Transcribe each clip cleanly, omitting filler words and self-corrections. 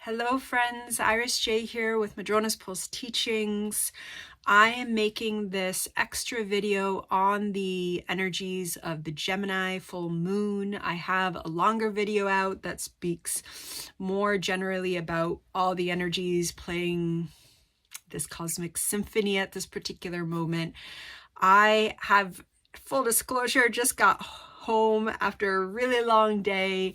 Hello friends, Iris J here with Madrona's Pulse Teachings. I am making this extra video on the energies of the Gemini full moon. I have a longer video out that speaks more generally about all the energies playing this cosmic symphony at this particular moment. I have, full disclosure, just got home after a really long day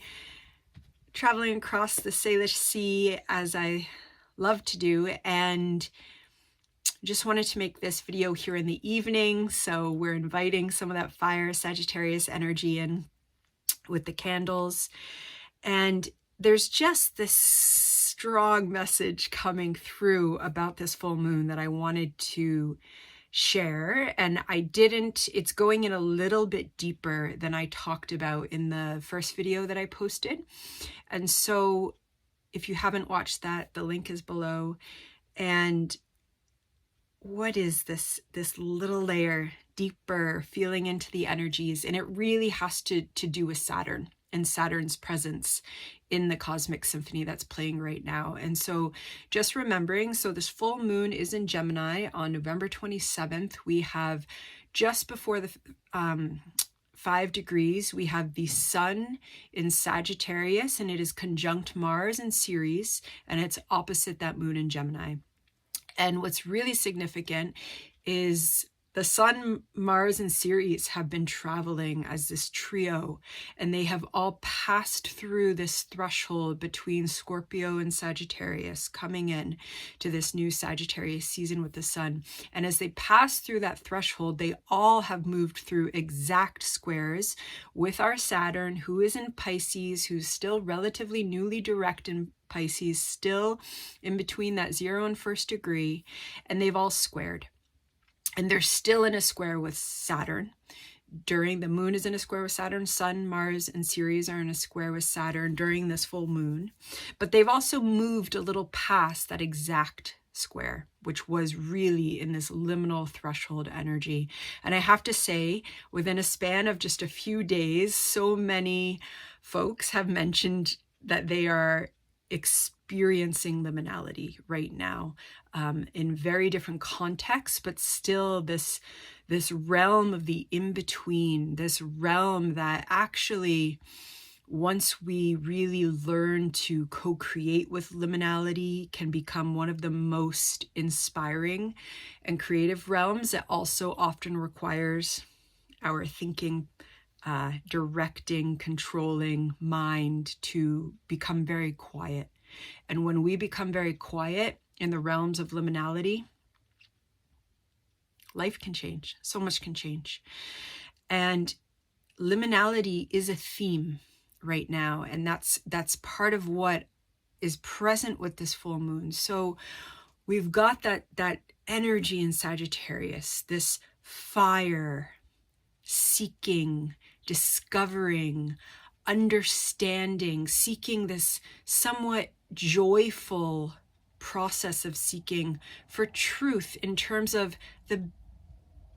traveling across the Salish Sea, as I love to do, and just wanted to make this video here in the evening. So we're inviting some of that fire Sagittarius energy in with the candles. And there's just this strong message coming through about this full moon that I wanted to share, and it's going in a little bit deeper than I talked about in the first video that I posted. And so if you haven't watched that, the link is below. And what is this little layer deeper, feeling into the energies? And it really has to do with Saturn and Saturn's presence in the cosmic symphony that's playing right now. And so just remembering, so this full moon is in Gemini on November 27th. We have just before the 5 degrees, we have the sun in Sagittarius, and it is conjunct Mars in Ceres, and it's opposite that moon in Gemini. And what's really significant is the sun, Mars, and Ceres have been traveling as this trio, and they have all passed through this threshold between Scorpio and Sagittarius, coming in to this new Sagittarius season with the sun. And as they pass through that threshold, they all have moved through exact squares with our Saturn, who is in Pisces, who's still relatively newly direct in Pisces, still in between that 0 and 1st degree, and they've all squared. And they're still in a square with Saturn. During the moon is in a square with Saturn, Sun, Mars, and Ceres are in a square with Saturn during this full moon. But they've also moved a little past that exact square, which was really in this liminal threshold energy. And I have to say, within a span of just a few days, so many folks have mentioned that they are experiencing liminality right now, in very different contexts, but still this realm of the in-between, this realm that actually, once we really learn to co-create with liminality, can become one of the most inspiring and creative realms. It also often requires our thinking, directing, controlling mind to become very quiet. And when we become very quiet in the realms of liminality, life can change. So much can change. And liminality is a theme right now. And that's part of what is present with this full moon. So we've got that energy in Sagittarius, this fire, seeking, discovering, understanding, seeking, this somewhat joyful process of seeking for truth in terms of the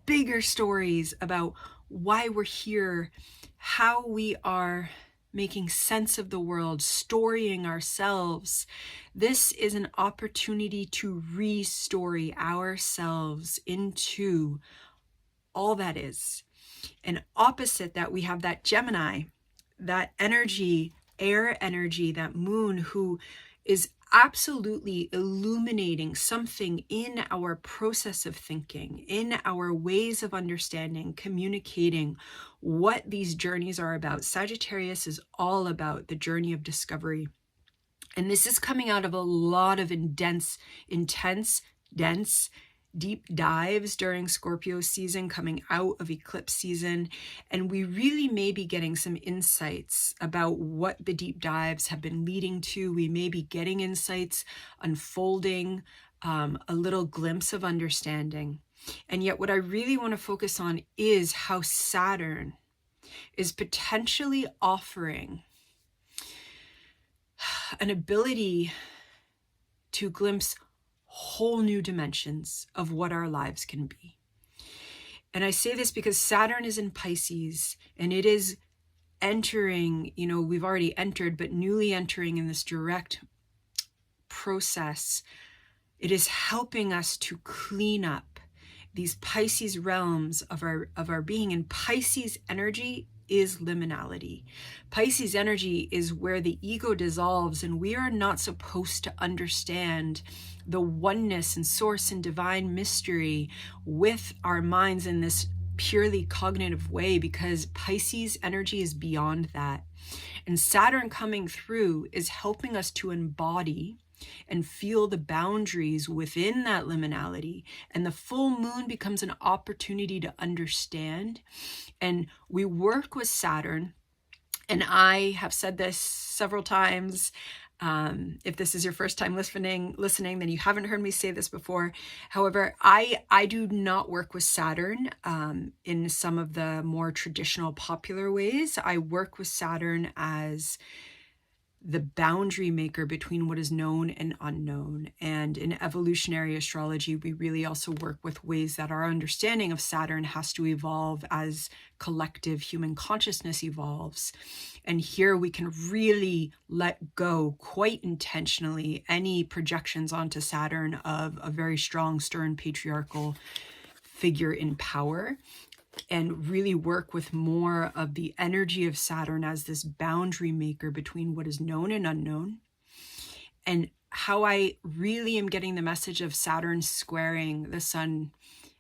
bigger stories about why we're here, how we are making sense of the world, storying ourselves. This is an opportunity to re-story ourselves into all that is. And opposite that, we have that Gemini, that energy, air energy, that moon, who is absolutely illuminating something in our process of thinking, in our ways of understanding, communicating what these journeys are about. Sagittarius is all about the journey of discovery. And this is coming out of a lot of intense, dense, deep dives during Scorpio season, coming out of eclipse season. And we really may be getting some insights about what the deep dives have been leading to. We may be getting insights unfolding, a little glimpse of understanding. And yet what I really want to focus on is how Saturn is potentially offering an ability to glimpse whole new dimensions of what our lives can be. And I say this because Saturn is in Pisces, and it is entering, we've already entered, but newly entering in this direct process, it is helping us to clean up these Pisces realms of our being. And Pisces energy is liminality. Pisces energy is where the ego dissolves, and we are not supposed to understand the oneness and source and divine mystery with our minds in this purely cognitive way, because Pisces energy is beyond that. And Saturn coming through is helping us to embody and feel the boundaries within that liminality. And the full moon becomes an opportunity to understand. And we work with Saturn, and I have said this several times. If this is your first time listening, then you haven't heard me say this before. However, I do not work with Saturn in some of the more traditional popular ways. I work with Saturn as the boundary maker between what is known and unknown. And in evolutionary astrology, we really also work with ways that our understanding of Saturn has to evolve as collective human consciousness evolves. And here we can really let go quite intentionally any projections onto Saturn of a very strong, stern, patriarchal figure in power, and really work with more of the energy of Saturn as this boundary maker between what is known and unknown. And how I really am getting the message of Saturn squaring the sun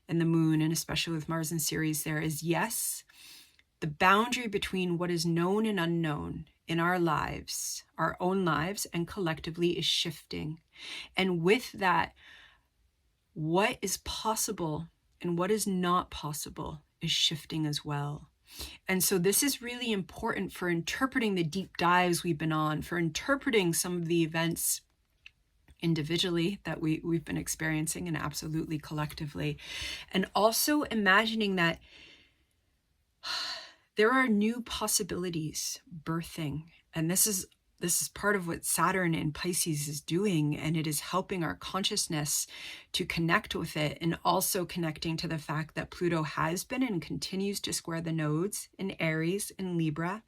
and the moon, and especially with Mars in Ceres there, is yes, the boundary between what is known and unknown in our lives, our own lives and collectively, is shifting. And with that, what is possible and what is not possible is shifting as well. And so this is really important for interpreting the deep dives we've been on, for interpreting some of the events individually that we've been experiencing, and absolutely collectively. And also imagining that there are new possibilities birthing. And this is part of what Saturn in Pisces is doing, and it is helping our consciousness to connect with it, and also connecting to the fact that Pluto has been and continues to square the nodes in Aries and Libra.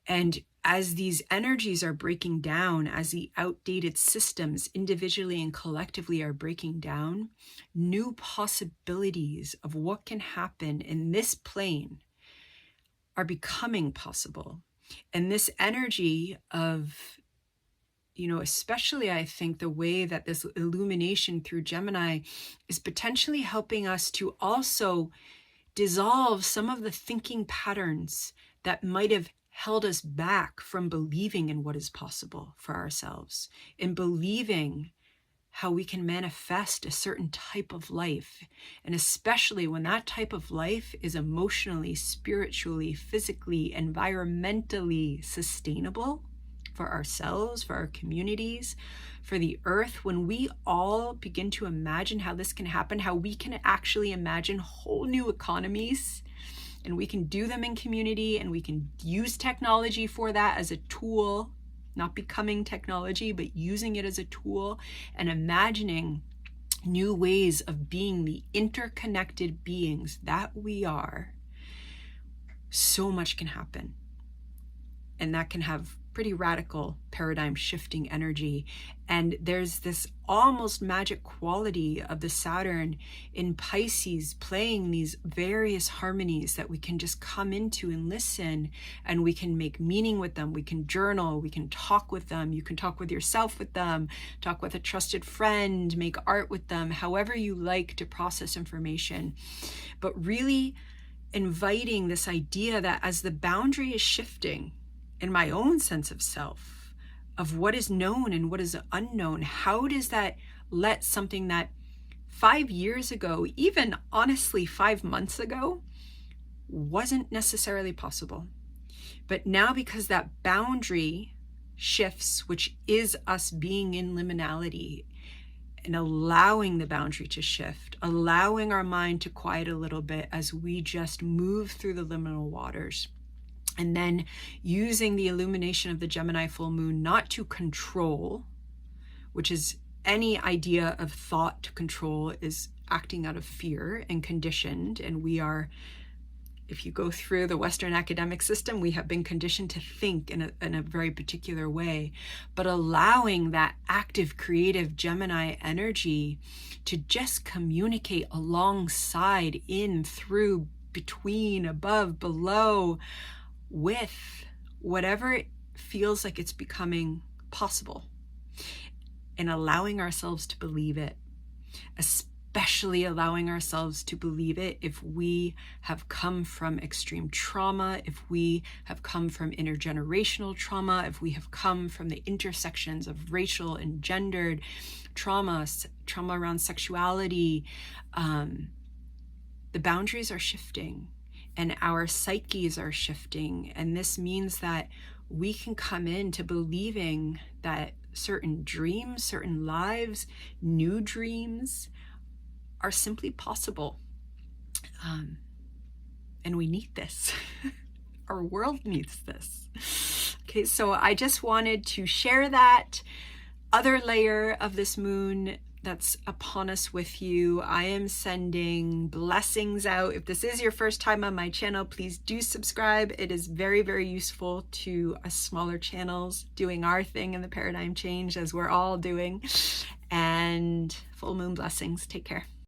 And as these energies are breaking down, as the outdated systems individually and collectively are breaking down, new possibilities of what can happen in this plane are becoming possible. And this energy of, especially I think the way that this illumination through Gemini is potentially helping us to also dissolve some of the thinking patterns that might have held us back from believing in what is possible for ourselves, in believing how we can manifest a certain type of life. And especially when that type of life is emotionally, spiritually, physically, environmentally sustainable for ourselves, for our communities, for the earth. When we all begin to imagine how this can happen, how we can actually imagine whole new economies, and we can do them in community, and we can use technology for that as a tool, not becoming technology, but using it as a tool, and imagining new ways of being the interconnected beings that we are, so much can happen. And that can have pretty radical paradigm shifting energy. And there's this almost magic quality of the Saturn in Pisces playing these various harmonies that we can just come into and listen, and we can make meaning with them. We can journal, we can talk with them. You can talk with yourself with them, talk with a trusted friend, make art with them, however you like to process information. But really inviting this idea that as the boundary is shifting in my own sense of self, of what is known and what is unknown, how does that let something that 5 years ago, even honestly 5 months ago, wasn't necessarily possible. But now, because that boundary shifts, which is us being in liminality, and allowing the boundary to shift, allowing our mind to quiet a little bit as we just move through the liminal waters. And then using the illumination of the Gemini full moon not to control, which is any idea of thought to control is acting out of fear and conditioned, and we are if you go through the Western academic system, we have been conditioned to think in a very particular way. But allowing that active, creative Gemini energy to just communicate alongside, in, through, between, above, below, with whatever feels like it's becoming possible, and allowing ourselves to believe it, especially allowing ourselves to believe it if we have come from extreme trauma, if we have come from intergenerational trauma, if we have come from the intersections of racial and gendered trauma around sexuality. The boundaries are shifting and our psyches are shifting. And this means that we can come into believing that certain dreams, certain lives, new dreams are simply possible. And we need this. Our world needs this. Okay, so I just wanted to share that other layer of this moon that's upon us with you. I am sending blessings out. If this is your first time on my channel, please do subscribe. It is very, very useful to us smaller channels doing our thing in the paradigm change, as we're all doing. And full moon blessings. Take care.